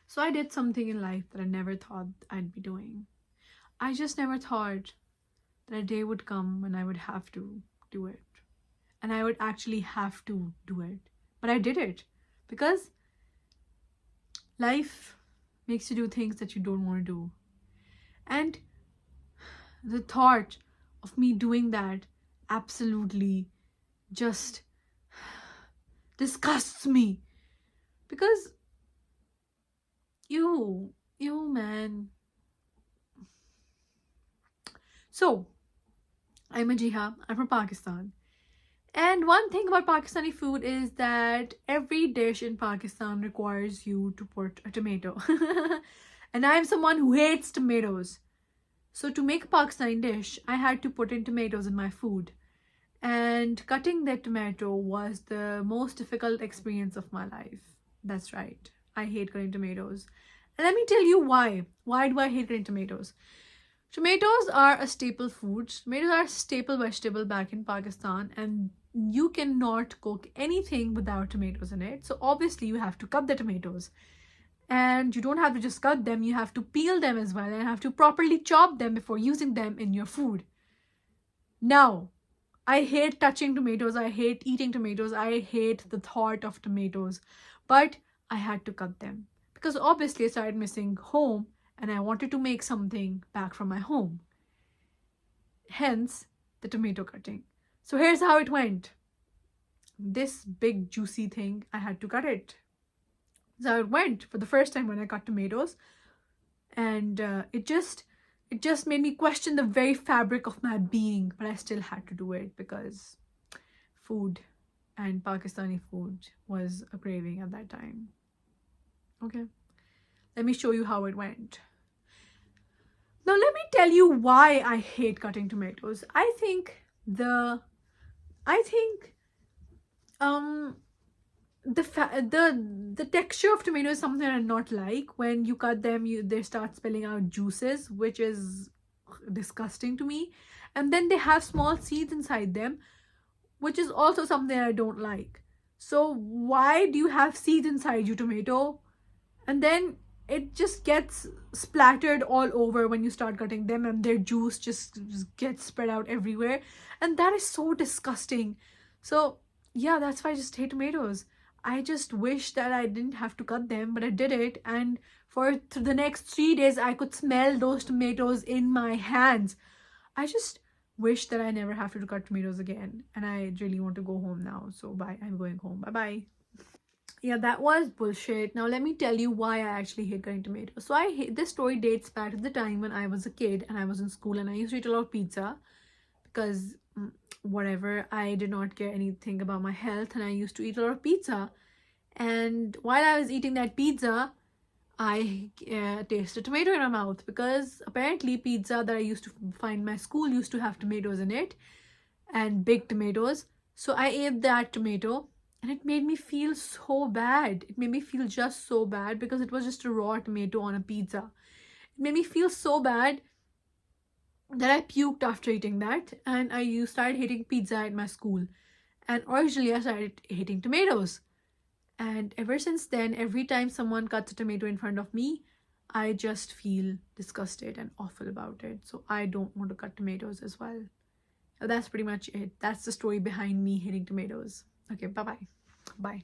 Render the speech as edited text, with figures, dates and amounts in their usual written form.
So I did something in life that I never thought I'd be doing. I just never thought that a day would come when I would have to do it. And I would actually have to do it. But I did it because life makes you do things that you don't want to do. And the thought of me doing that absolutely just disgusts me. Because you man. So, I'm Ajiha. I'm from Pakistan. And one thing about Pakistani food is that every dish in Pakistan requires you to put a tomato. And I'm someone who hates tomatoes. So to make a Pakistani dish, I had to put in tomatoes in my food. And cutting that tomato was the most difficult experience of my life. That's right. I hate cutting tomatoes. And let me tell you why. Why do I hate cutting tomatoes? Tomatoes are a staple food. Tomatoes are a staple vegetable back in Pakistan, and you cannot cook anything without tomatoes in it. So obviously you have to cut the tomatoes. And you don't have to just cut them, you have to peel them as well and have to properly chop them before using them in your food. Now, I hate touching tomatoes, I hate eating tomatoes, I hate the thought of tomatoes. But I had to cut them because obviously I started missing home and I wanted to make something back from my home. Hence, the tomato cutting. So here's how it went. This big juicy thing, I had to cut it. So it went for the first time when I cut tomatoes, and it just made me question the very fabric of my being. But I still had to do it because food and Pakistani food was a craving at that time. Okay, let me show you how it went. Now let me tell you why I hate cutting tomatoes. I think the texture of tomato is something I not like. When you cut them, they start spilling out juices, which is disgusting to me. And then they have small seeds inside them, which is also something I don't like. So why do you have seeds inside your tomato? And then it just gets splattered all over when you start cutting them, and their juice just gets spread out everywhere. And that is so disgusting. So yeah, that's why I just hate tomatoes. I just wish that I didn't have to cut them, but I did it. And for the next 3 days, I could smell those tomatoes in my hands. I just wish that I never have to cut tomatoes again. And I really want to go home now. So bye. I'm going home. Bye bye. Yeah, that was bullshit. Now let me tell you why I actually hate cutting tomatoes. So this story dates back to the time when I was a kid and I was in school and I used to eat a lot of pizza because whatever, I did not care anything about my health and I used to eat a lot of pizza. And while I was eating that pizza, I tasted tomato in my mouth because apparently pizza that I used to find in my school used to have tomatoes in it, and big tomatoes. So I ate that tomato and it made me feel so bad. It made me feel just so bad because it was just a raw tomato on a pizza. It made me feel so bad that I puked after eating that, and I started hating pizza at my school. And originally I started hating tomatoes. And ever since then, every time someone cuts a tomato in front of me, I just feel disgusted and awful about it. So I don't want to cut tomatoes as well. So that's pretty much it. That's the story behind me hating tomatoes. Okay, bye-bye. Bye.